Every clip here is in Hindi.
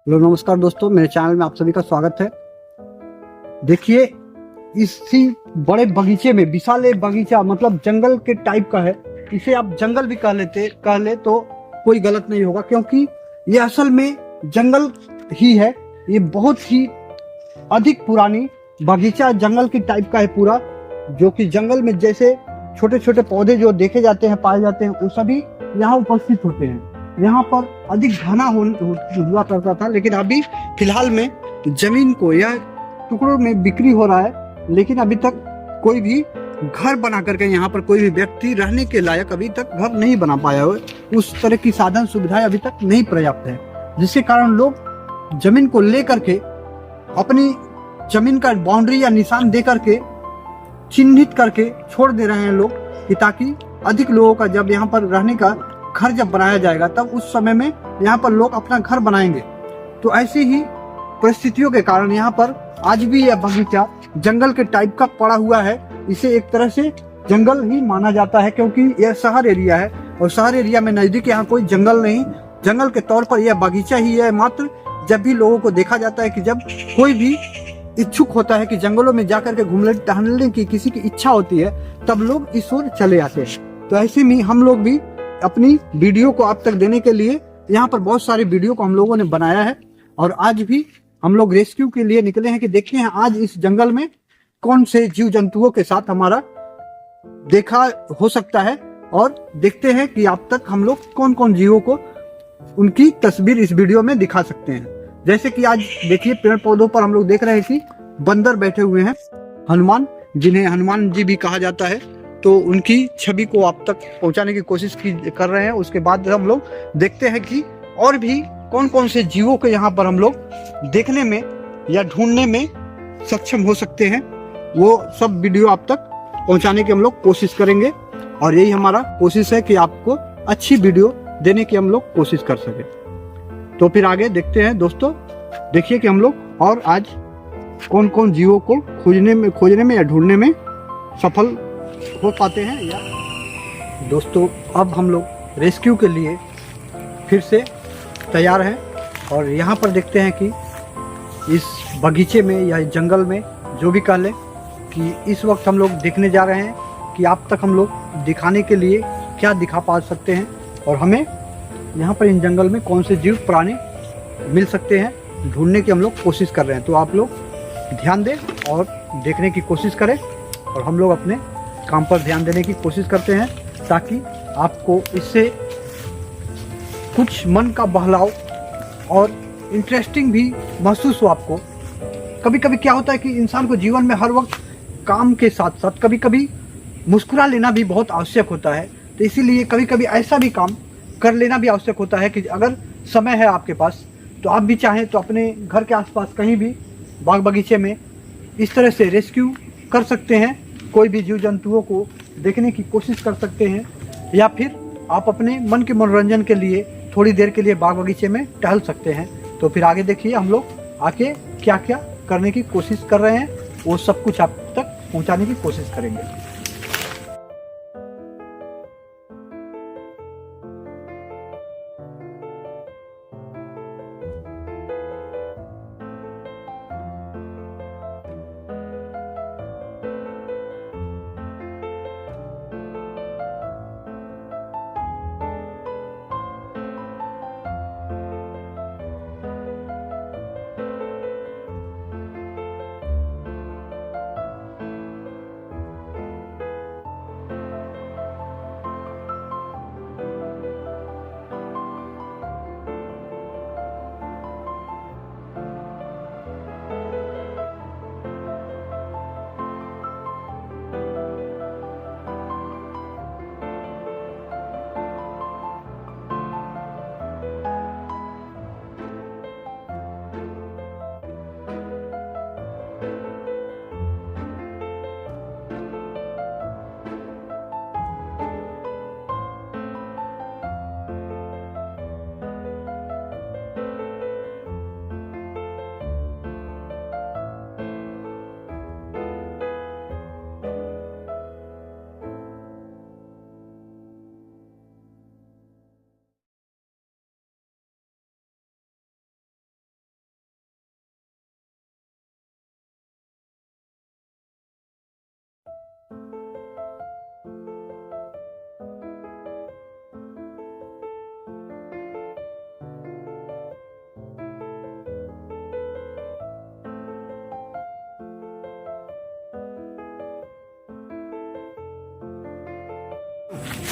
हेलो नमस्कार दोस्तों, मेरे चैनल में आप सभी का स्वागत है। देखिए, इसी बड़े बगीचे में विशाल बगीचा मतलब जंगल के टाइप का है। इसे आप जंगल भी कह ले तो कोई गलत नहीं होगा, क्योंकि ये असल में जंगल ही है। ये बहुत ही अधिक पुरानी बगीचा जंगल की टाइप का है पूरा, जो कि जंगल में जैसे छोटे छोटे पौधे जो देखे जाते हैं, पाए जाते हैं, वो सभी यहाँ उपस्थित होते हैं। यहाँ पर अधिक घना हुआ करता था, लेकिन अभी फिलहाल में जमीन को यह टुकड़ों में बिक्री हो रहा है। लेकिन अभी तक कोई भी घर बना करके यहाँ पर कोई भी व्यक्ति रहने के लायक अभी तक घर नहीं बना पाया है। उस तरह की साधन सुविधाएं अभी तक नहीं पर्याप्त है, जिसके कारण लोग जमीन को लेकर के अपनी जमीन का बाउंड्री या निशान दे करके चिन्हित करके छोड़ दे रहे हैं लोग, कि ताकि अधिक लोगों का जब यहाँ पर रहने का घर जब बनाया जाएगा तब उस समय में यहाँ पर लोग अपना घर बनाएंगे। तो ऐसी ही परिस्थितियों के कारण यहाँ पर आज भी यह बगीचा जंगल के टाइप का पड़ा हुआ है। इसे एक तरह से जंगल ही माना जाता है, क्योंकि यह शहर एरिया है और शहर एरिया में नजदीक यहाँ कोई जंगल नहीं, जंगल के तौर पर यह बगीचा ही है मात्र। जब भी लोगों को देखा जाता है कि जब कोई भी इच्छुक होता है कि जंगलों में जाकर के घूमने टहलने की किसी की इच्छा होती है, तब लोग इस ओर चले आते हैं। तो ऐसे में हम लोग भी अपनी वीडियो को आप तक देने के लिए यहाँ पर बहुत सारे वीडियो को हम लोगों ने बनाया है, और आज भी हम लोग रेस्क्यू के लिए निकले हैं कि देखते हैं आज इस जंगल में कौन से जीव जंतुओं के साथ हमारा देखा हो सकता है, और देखते हैं कि आप तक हम लोग कौन कौन जीवों को उनकी तस्वीर इस वीडियो में दिखा सकते हैं। जैसे कि आज देखिए, पेड़ पौधों पर हम लोग देख रहे हैं कि बंदर बैठे हुए हैं, हनुमान, जिन्हें हनुमान जी भी कहा जाता है। तो उनकी छवि को आप तक पहुंचाने की कोशिश कर रहे हैं। उसके बाद हम लोग देखते हैं कि और भी कौन कौन से जीवों को यहाँ पर हम लोग देखने में या ढूंढने में सक्षम हो सकते हैं। वो सब वीडियो आप तक पहुंचाने की हम लोग कोशिश करेंगे, और यही हमारा कोशिश है कि आपको अच्छी वीडियो देने की हम लोग कोशिश कर सके। तो फिर आगे देखते हैं दोस्तों। देखिए कि हम लोग और आज कौन कौन जीवों को खोजने में या ढूंढने में सफल हो पाते हैं। या दोस्तों, अब हम लोग रेस्क्यू के लिए फिर से तैयार हैं, और यहाँ पर देखते हैं कि इस बगीचे में या जंगल में जो भी कह लें, कि इस वक्त हम लोग देखने जा रहे हैं कि आप तक हम लोग दिखाने के लिए क्या दिखा पा सकते हैं, और हमें यहाँ पर इन जंगल में कौन से जीव प्राणी मिल सकते हैं, ढूंढने की हम लोग कोशिश कर रहे हैं। तो आप लोग ध्यान दें और देखने की कोशिश करें, और हम लोग अपने काम पर ध्यान देने की कोशिश करते हैं, ताकि आपको इससे कुछ मन का बहलाव और इंटरेस्टिंग भी महसूस हो। आपको कभी कभी क्या होता है कि इंसान को जीवन में हर वक्त काम के साथ साथ कभी कभी मुस्कुरा लेना भी बहुत आवश्यक होता है। तो इसीलिए कभी कभी ऐसा भी काम कर लेना भी आवश्यक होता है कि अगर समय है आपके पास, तो आप भी चाहें तो अपने घर के आसपास कहीं भी बाग बगीचे में इस तरह से रेस्क्यू कर सकते हैं, कोई भी जीव जंतुओं को देखने की कोशिश कर सकते हैं, या फिर आप अपने मन के मनोरंजन के लिए थोड़ी देर के लिए बाग बगीचे में टहल सकते हैं। तो फिर आगे देखिए हम लोग आके क्या क्या करने की कोशिश कर रहे हैं, वो सब कुछ आप तक पहुंचाने की कोशिश करेंगे।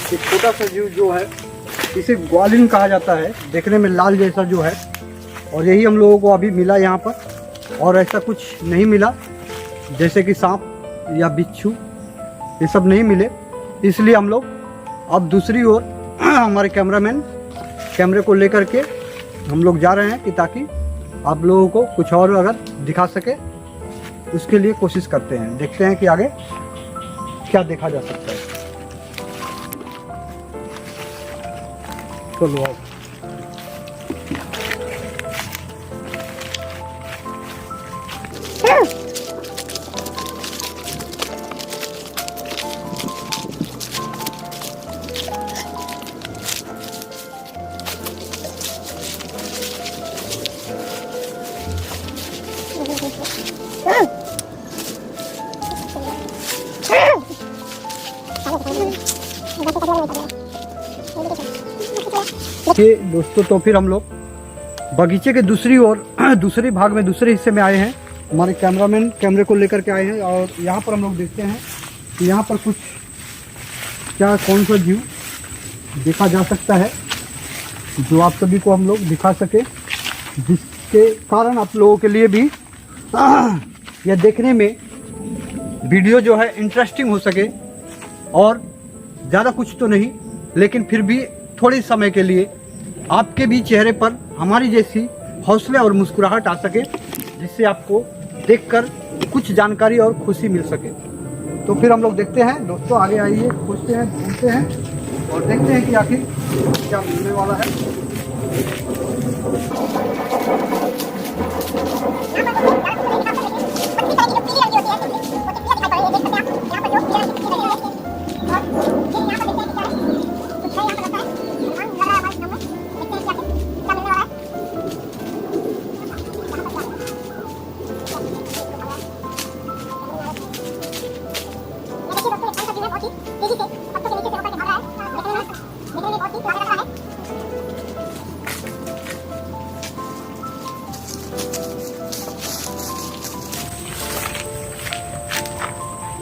एक छोटा सा जीव जो है इसे ग्वालिन कहा जाता है, देखने में लाल जैसा जो है, और यही हम लोगों को अभी मिला यहाँ पर। और ऐसा कुछ नहीं मिला जैसे कि सांप या बिच्छू, ये सब नहीं मिले। इसलिए हम लोग अब दूसरी ओर हमारे कैमरामैन कैमरे को लेकर के हम लोग जा रहे हैं कि ताकि आप लोगों को कुछ और अगर दिखा सके, उसके लिए कोशिश करते हैं। देखते हैं कि आगे क्या देखा जा सकता है। चलो आओ। दोस्तों, तो फिर हम लोग बगीचे के दूसरी ओर दूसरी भाग में दूसरे हिस्से में आए हैं। हमारे कैमरामैन कैमरे को लेकर के आए हैं और यहाँ पर हम लोग देखते हैं कि यहाँ पर कुछ क्या कौन सा जीव देखा जा सकता है जो आप सभी को हम लोग दिखा सके, जिसके कारण आप लोगों के लिए भी यह देखने में वीडियो जो है इंटरेस्टिंग हो सके। और ज़्यादा कुछ तो नहीं, लेकिन फिर भी थोड़े समय के लिए आपके भी चेहरे पर हमारी जैसी हौसला और मुस्कुराहट आ सके, जिससे आपको देखकर कुछ जानकारी और खुशी मिल सके। तो फिर हम लोग देखते हैं दोस्तों, आगे आइए, खोजते हैं, ढूंढते हैं और देखते हैं कि आखिर क्या मिलने वाला है।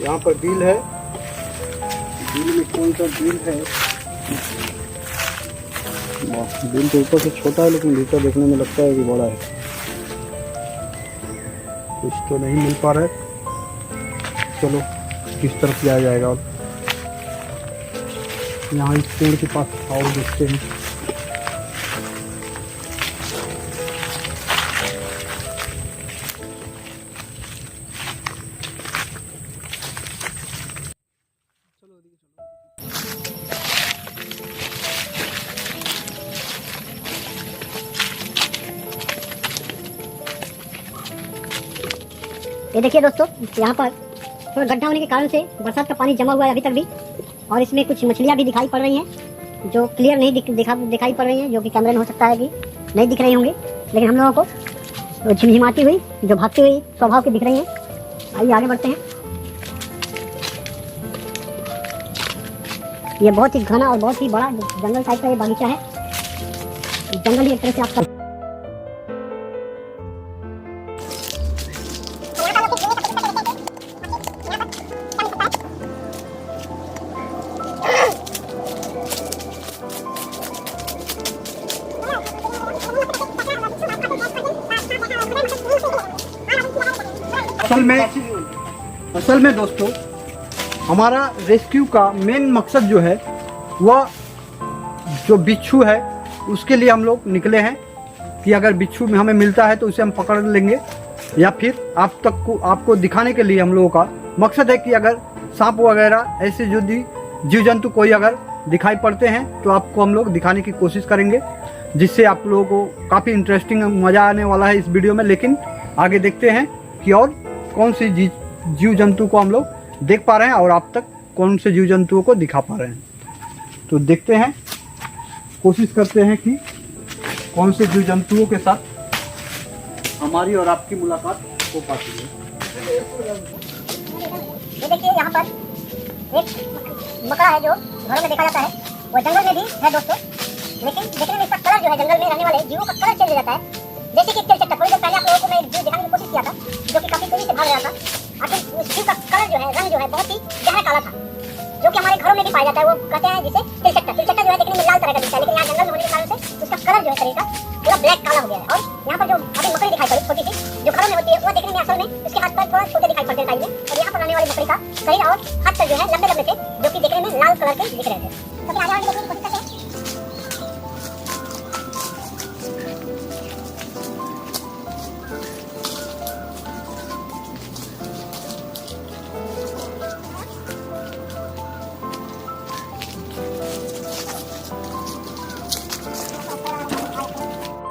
यहाँ पर बिल है, बिल में कौन सा बिल है? बिल तो ऊपर से छोटा है लेकिन भीतर देखने में लगता है कि बड़ा है। कुछ तो नहीं मिल पा रहा है। चलो किस तरफ किया जाएगा। और यहाँ इस पेड़ के पास आओ, देखते हैं। ये देखिए दोस्तों, यहाँ पर थोड़ा गड्ढा होने के कारण से बरसात का पानी जमा हुआ है अभी तक भी, और इसमें कुछ मछलियाँ भी दिखाई पड़ रही हैं जो क्लियर नहीं दिखाई पड़ रही हैं, जो कि कैमरे में हो सकता है कि नहीं दिख रही होंगी, लेकिन हम लोगों को झिमझिमाती हुई, जो भागती हुई स्वभाव की दिख रही हैं। आइए आगे बढ़ते हैं। ये बहुत ही घना और बहुत ही बड़ा जंगल टाइप का ये बगीचा है। जंगल ही एक तरह से आपका असल में दोस्तों, हमारा रेस्क्यू का मेन मकसद जो है वह जो बिच्छू है उसके लिए हम लोग निकले हैं कि अगर बिच्छू में हमें मिलता है तो उसे हम पकड़ लेंगे, या फिर आपको दिखाने के लिए हम लोगों का मकसद है कि अगर सांप वगैरह ऐसे जो जीव जंतु कोई अगर दिखाई पड़ते हैं तो आपको हम लोग दिखाने की कोशिश करेंगे, जिससे आप लोगों को काफ़ी इंटरेस्टिंग मज़ा आने वाला है इस वीडियो में। लेकिन आगे देखते हैं कि और कौन सी जीव जंतु को हम लोग देख पा रहे हैं और आप तक कौन से जीव जंतुओं को दिखा पा रहे हैं। तो देखते हैं, कोशिश करते हैं कि कौन से जीव जंतुओं के साथ हमारी और आपकी मुलाकात हो पाती है। ये देखिए, यहाँ पर एक मकड़ा है जो घरों में देखा जाता है, वो जंगल में भी है दोस्तों, लेकिन देखने में इसका कलर जो है जंगल में रहने वाले जीवों का कलर चेंज हो जाता है। जैसे कि थोड़ी देर पहले आप लोगों को मैं एक जीव दिखाने की कोशिश किया था जो कि काफी तेजी से भाग रहा था, आखिर उस जीव का कलर जो है, रंग जो है, बहुत ही गहरा काला था। जो कि हमारे घरों में भी पाया जाता है। वो कहते हैं जिसे तिलचट्टा। तिलचट्टा जो है देखने में लाल तरह का दिखता है, लेकिन यहाँ जंगल में होने के कारण से उसका कलर जो है शरीर का पूरा ब्लैक काला हो गया है। और यहाँ पर जो अभी मकड़ी दिखाई पड़ी छोटी सी, जो घरों में होती है, वो देखने में असल में उसके हाथ पर थोड़ा छोटे दिखाई पड़ते हैं साइज में, और यहाँ पर रहने वाली मकड़ी का शरीर और हाथ पर जो है लंबे लंबे थे, जो कि देखने में लाल कलर के दिख रहे थे। तो फिर आगे देखने की कोशिश करते हैं।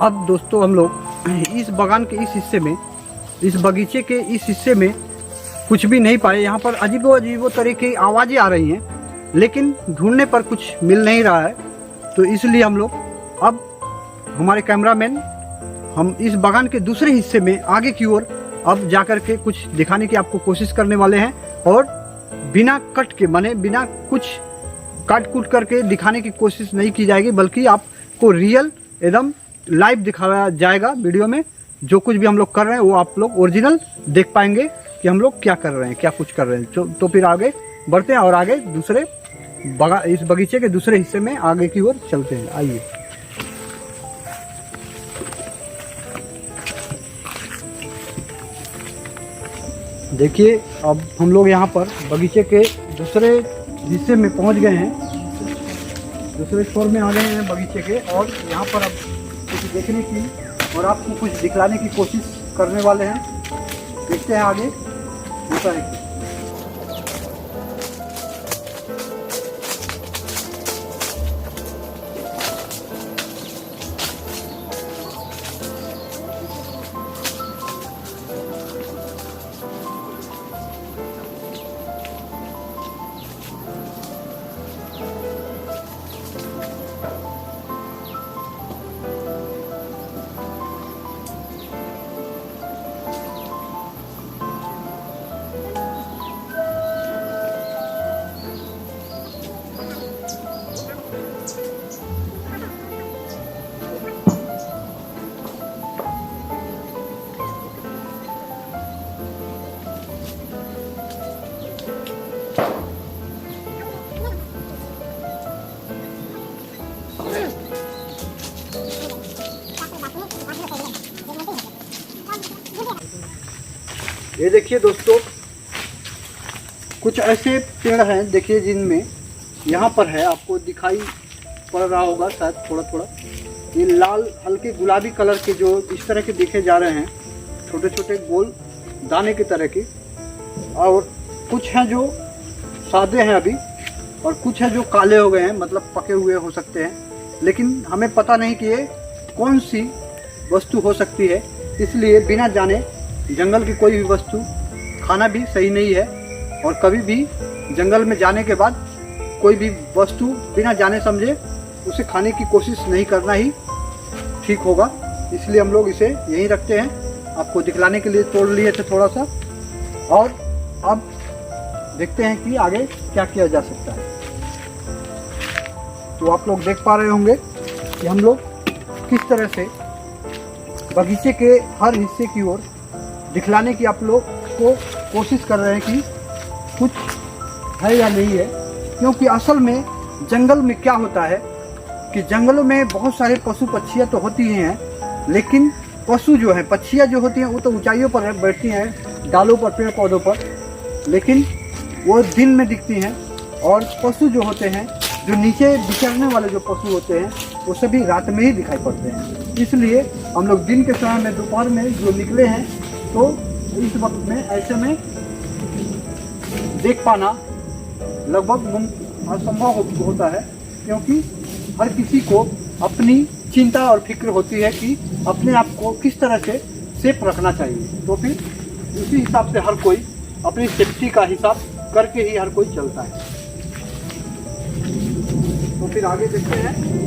अब दोस्तों हम लोग इस बागान के इस हिस्से में, इस बगीचे के इस हिस्से में कुछ भी नहीं पाए। यहाँ पर अजीबो तरह की आवाज़ें आ रही हैं, लेकिन ढूंढने पर कुछ मिल नहीं रहा है। तो इसलिए हम लोग अब हमारे कैमरामैन हम इस बागान के दूसरे हिस्से में आगे की ओर अब जाकर के कुछ दिखाने की आपको कोशिश करने वाले हैं, और बिना कट के, माने बिना कुछ काट कूट करके दिखाने की कोशिश नहीं की जाएगी, बल्कि आपको रियल एकदम लाइव दिखाया जाएगा वीडियो में। जो कुछ भी हम लोग कर रहे हैं वो आप लोग ओरिजिनल देख पाएंगे कि हम लोग क्या कर रहे हैं, क्या कुछ कर रहे हैं। तो फिर आगे बढ़ते हैं और आगे दूसरे इस बगीचे के दूसरे हिस्से में आगे की ओर चलते हैं। आइए। देखिए, अब हम लोग यहाँ पर बगीचे के दूसरे हिस्से में पहुँच गए हैं, दूसरे छोर में आ गए हैं बगीचे के, और यहाँ पर अब कुछ देखने की और आपको कुछ दिखलाने की कोशिश करने वाले हैं। देखते हैं आगे होता है क्या। ये देखिए दोस्तों, कुछ ऐसे पेड़ हैं, देखिए, जिनमें यहाँ पर है, आपको दिखाई पड़ रहा होगा शायद थोड़ा थोड़ा, ये लाल हल्के गुलाबी कलर के जो इस तरह के दिखे जा रहे हैं, छोटे छोटे गोल दाने की तरह के। और कुछ हैं जो सादे हैं अभी, और कुछ हैं जो काले हो गए हैं, मतलब पके हुए हो सकते हैं, लेकिन हमें पता नहीं कि ये कौन सी वस्तु हो सकती है। इसलिए बिना जाने जंगल की कोई भी वस्तु खाना भी सही नहीं है, और कभी भी जंगल में जाने के बाद कोई भी वस्तु बिना जाने समझे उसे खाने की कोशिश नहीं करना ही ठीक होगा। इसलिए हम लोग इसे यहीं रखते हैं, आपको दिखलाने के लिए तोड़ लिए थे थोड़ा सा, और अब देखते हैं कि आगे क्या किया जा सकता है। तो आप लोग देख पा रहे होंगे कि हम लोग किस तरह से बगीचे के हर हिस्से की ओर दिखलाने की आप लोग को कोशिश कर रहे हैं कि कुछ है या नहीं है। क्योंकि असल में जंगल में क्या होता है कि जंगलों में बहुत सारे पशु पक्षियाँ तो होती ही हैं, लेकिन पशु जो है, पक्षियाँ जो होती हैं वो तो ऊंचाइयों पर बैठती हैं, डालों पर, पेड़ पौधों पर, लेकिन वो दिन में दिखती हैं। और पशु जो होते हैं, जो नीचे विचरने वाले जो पशु होते हैं, वो सभी रात में ही दिखाई पड़ते हैं। इसलिए हम लोग दिन के समय में, दोपहर में जो निकले हैं, तो इस वक्त में ऐसे में देख पाना लगभग असंभव होता है, क्योंकि हर किसी को अपनी चिंता और फिक्र होती है कि अपने आप को किस तरह से सेफ रखना चाहिए। तो फिर उसी हिसाब से हर कोई अपनी सेफ्टी का हिसाब करके ही हर कोई चलता है। तो फिर आगे देखते हैं।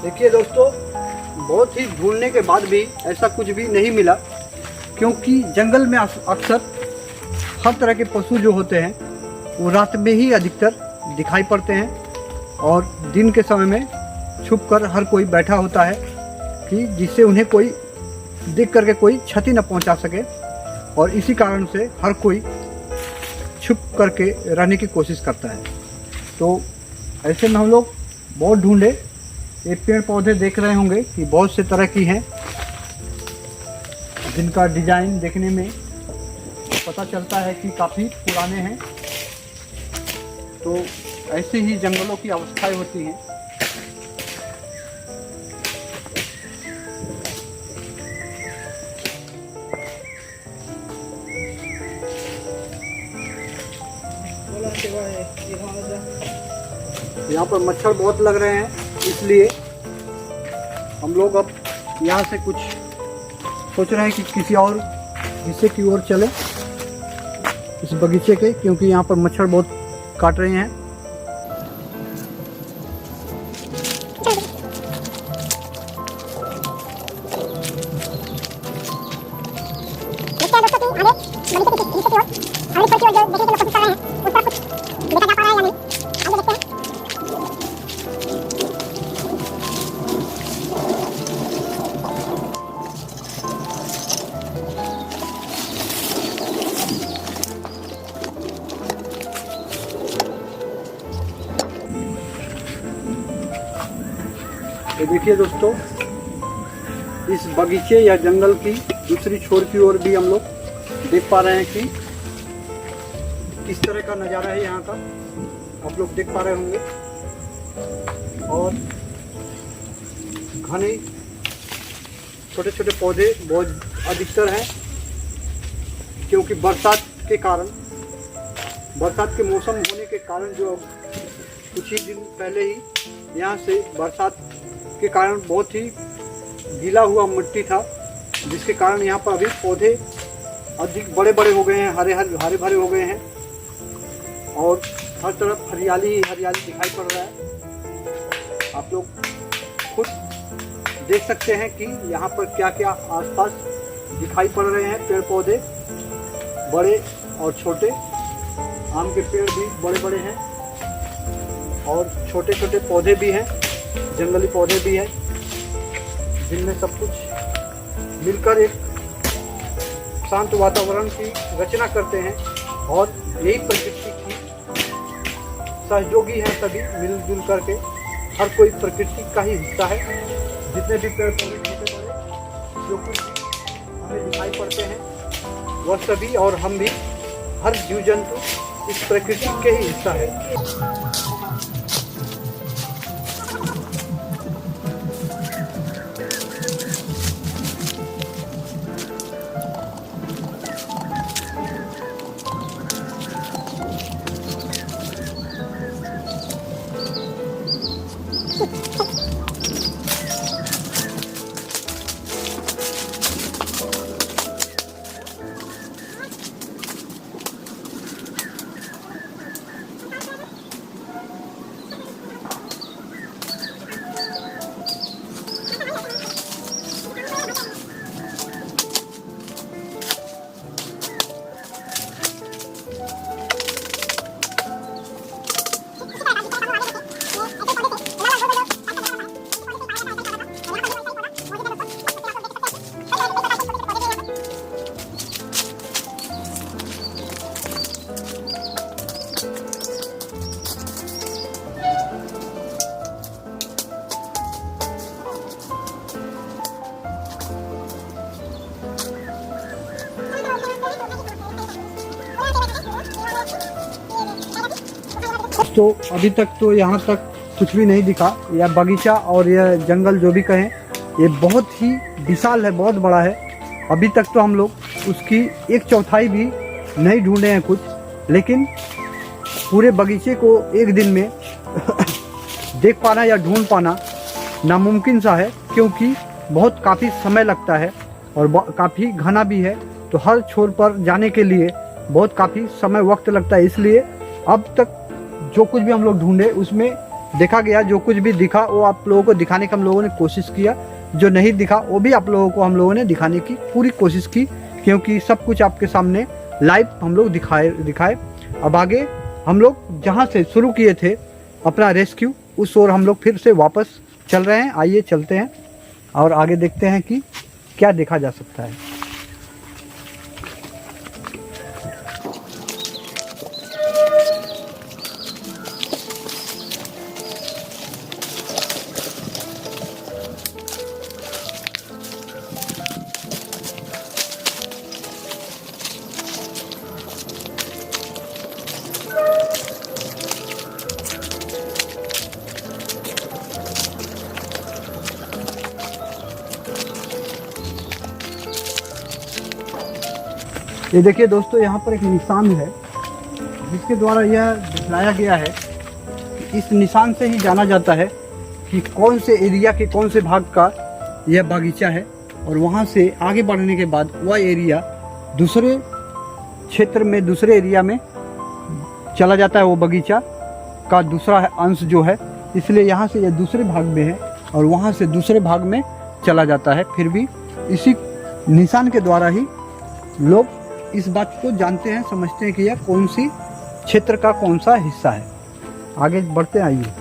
देखिए दोस्तों, बहुत ही ढूंढने के बाद भी ऐसा कुछ भी नहीं मिला, क्योंकि जंगल में अक्सर हर तरह के पशु जो होते हैं वो रात में ही अधिकतर दिखाई पड़ते हैं, और दिन के समय में छुप कर हर कोई बैठा होता है कि जिससे उन्हें कोई देख करके कोई क्षति न पहुंचा सके, और इसी कारण से हर कोई छुप करके रहने की कोशिश करता है। तो ऐसे में हम लोग बहुत ढूंढे, ये पेड़ पौधे देख रहे होंगे कि बहुत से तरह की हैं, जिनका डिजाइन देखने में पता चलता है कि काफ़ी पुराने हैं। तो ऐसे ही जंगलों की अवस्थाएं होती हैं। यहाँ पर मच्छर बहुत लग रहे हैं, इसलिए हम लोग अब यहाँ से कुछ सोच रहे हैं कि किसी और हिस्से की ओर चले इस बगीचे के, क्योंकि यहाँ पर मच्छर बहुत काट रहे हैं। तो देखिए दोस्तों, इस बगीचे या जंगल की दूसरी छोर की ओर भी हम लोग देख पा रहे हैं कि किस तरह का नज़ारा है यहाँ का, आप लोग देख पा रहे होंगे। और घने छोटे छोटे पौधे बहुत अधिकतर हैं, क्योंकि बरसात के मौसम होने के कारण जो कुछ ही दिन पहले ही यहाँ से बरसात के कारण बहुत ही गीला हुआ मिट्टी था, जिसके कारण यहाँ पर अभी पौधे अधिक बड़े बड़े हो गए हैं, हरे भरे हो गए हैं, और हर तरफ हरियाली ही हरियाली दिखाई पड़ रहा है। आप लोग खुद देख सकते हैं कि यहाँ पर क्या क्या आसपास दिखाई पड़ रहे हैं। पेड़ पौधे बड़े और छोटे, आम के पेड़ भी बड़े बड़े हैं, और छोटे छोटे पौधे भी हैं, जंगली पौधे भी हैं, जिनमें सब कुछ मिलकर एक शांत वातावरण की रचना करते हैं। और यही प्रकृति की सहयोगी हैं, सभी मिलजुल करके, हर कोई प्रकृति का ही हिस्सा है। जितने भी पेड़ पौधे छोटे बड़े जो कुछ हमें दिखाई पड़ते हैं, वह सभी और हम भी, हर जीव जंतु इस प्रकृति के ही हिस्सा है। तो अभी तक तो यहाँ तक कुछ भी नहीं दिखा। यह बगीचा और यह जंगल जो भी कहें, ये बहुत ही विशाल है, बहुत बड़ा है। अभी तक तो हम लोग उसकी 1/4 भी नहीं ढूंढे हैं कुछ, लेकिन पूरे बगीचे को एक दिन में देख पाना या ढूंढ पाना नामुमकिन सा है, क्योंकि बहुत काफ़ी समय लगता है और काफ़ी घना भी है। तो हर छोर पर जाने के लिए बहुत काफ़ी समय वक्त लगता है। इसलिए अब तक जो कुछ भी हम लोग ढूंढे उसमें देखा गया, जो कुछ भी दिखा वो आप लोगों को दिखाने की हम लोगों ने कोशिश किया, जो नहीं दिखा वो भी आप लोगों को हम लोगों ने दिखाने की पूरी कोशिश की, क्योंकि सब कुछ आपके सामने लाइव हम लोग दिखाए। अब आगे हम लोग जहाँ से शुरू किए थे अपना रेस्क्यू, उस ओर हम लोग फिर से वापस चल रहे हैं। आइए चलते हैं और आगे देखते हैं कि क्या देखा जा सकता है। ये देखिए दोस्तों, यहाँ पर एक निशान है जिसके द्वारा यह दिखलाया गया है कि इस निशान से ही जाना जाता है कि कौन से एरिया के कौन से भाग का यह बागीचा है। और वहाँ से आगे बढ़ने के बाद वह एरिया दूसरे क्षेत्र में, दूसरे एरिया में चला जाता है, वो बगीचा का दूसरा अंश जो है। इसलिए यहाँ से यह दूसरे भाग में है और वहाँ से दूसरे भाग में चला जाता है। फिर भी इसी निशान के द्वारा ही लोग इस बात को जानते हैं, समझते हैं कि यह कौन सी क्षेत्र का कौन सा हिस्सा है। आगे बढ़ते हैं, आइए।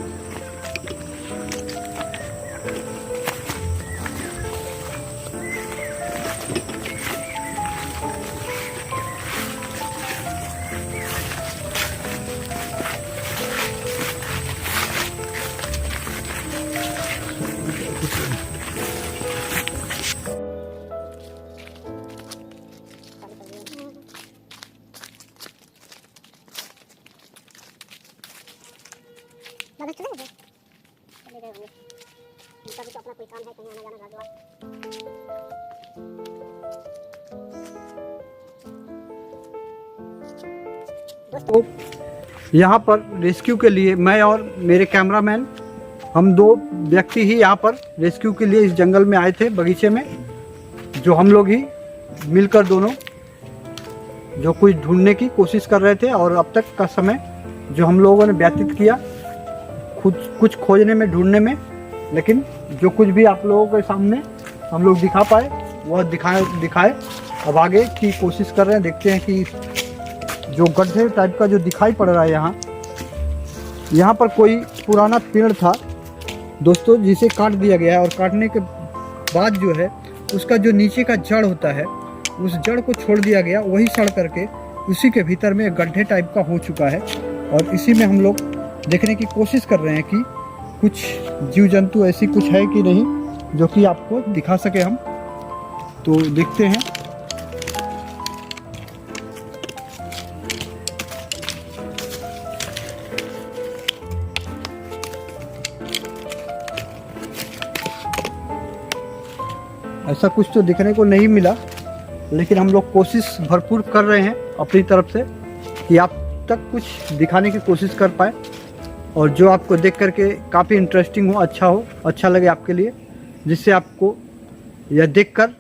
चले गए होंगे, उनका भी तो अपना कोई काम है, कहीं आना जाना घर द्वार। तो यहाँ पर रेस्क्यू के लिए मैं और मेरे कैमरामैन, हम 2 व्यक्ति ही यहाँ पर रेस्क्यू के लिए इस जंगल में आए थे, बगीचे में, जो हम लोग ही मिलकर दोनों जो कुछ ढूंढने की कोशिश कर रहे थे। और अब तक का समय जो हम लोगों ने व्यतीत किया कुछ खोजने में, ढूंढने में, लेकिन जो कुछ भी आप लोगों के सामने हम लोग दिखा पाए वह दिखाए। अब आगे की कोशिश कर रहे हैं, देखते हैं कि जो गड्ढे टाइप का जो दिखाई पड़ रहा है यहाँ पर कोई पुराना पेड़ था दोस्तों, जिसे काट दिया गया है। और काटने के बाद जो है उसका जो नीचे का जड़ होता है, उस जड़ को छोड़ दिया गया, वही सड़ करके उसी के भीतर में गड्ढे टाइप का हो चुका है। और इसी में हम लोग देखने की कोशिश कर रहे हैं कि कुछ जीव जंतु ऐसी कुछ है कि नहीं जो कि आपको दिखा सके हम। तो देखते हैं। ऐसा कुछ तो दिखने को नहीं मिला, लेकिन हम लोग कोशिश भरपूर कर रहे हैं अपनी तरफ से कि आप तक कुछ दिखाने की कोशिश कर पाए, और जो आपको देख करके काफ़ी इंटरेस्टिंग हो, अच्छा लगे आपके लिए, जिससे आपको यह देखकर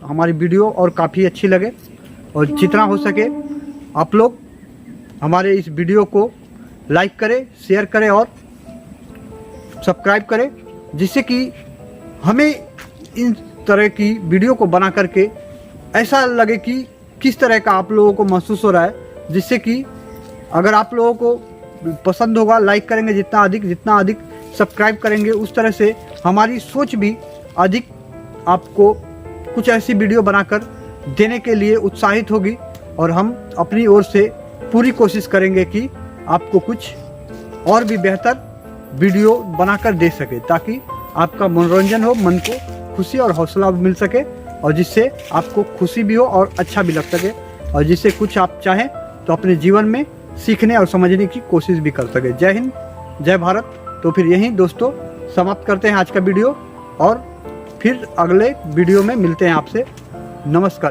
हमारी वीडियो और काफ़ी अच्छी लगे। और जितना हो सके आप लोग हमारे इस वीडियो को लाइक करें, शेयर करें और सब्सक्राइब करें, जिससे कि हमें इन तरह की वीडियो को बना करके ऐसा लगे कि किस तरह का आप लोगों को महसूस हो रहा है, जिससे कि अगर आप लोगों को पसंद होगा, लाइक करेंगे जितना अधिक, सब्सक्राइब करेंगे, उस तरह से हमारी सोच भी अधिक आपको कुछ ऐसी वीडियो बनाकर देने के लिए उत्साहित होगी। और हम अपनी ओर से पूरी कोशिश करेंगे कि आपको कुछ और भी बेहतर वीडियो बनाकर दे सके, ताकि आपका मनोरंजन हो, मन को खुशी और हौसला मिल सके, और जिससे आपको खुशी भी हो और अच्छा भी लग सके, और जिससे कुछ आप चाहें तो अपने जीवन में सीखने और समझने की कोशिश भी कर सके। जय हिंद, जय भारत। तो फिर यहीं दोस्तों समाप्त करते हैं आज का वीडियो, और फिर अगले वीडियो में मिलते हैं आपसे। नमस्कार।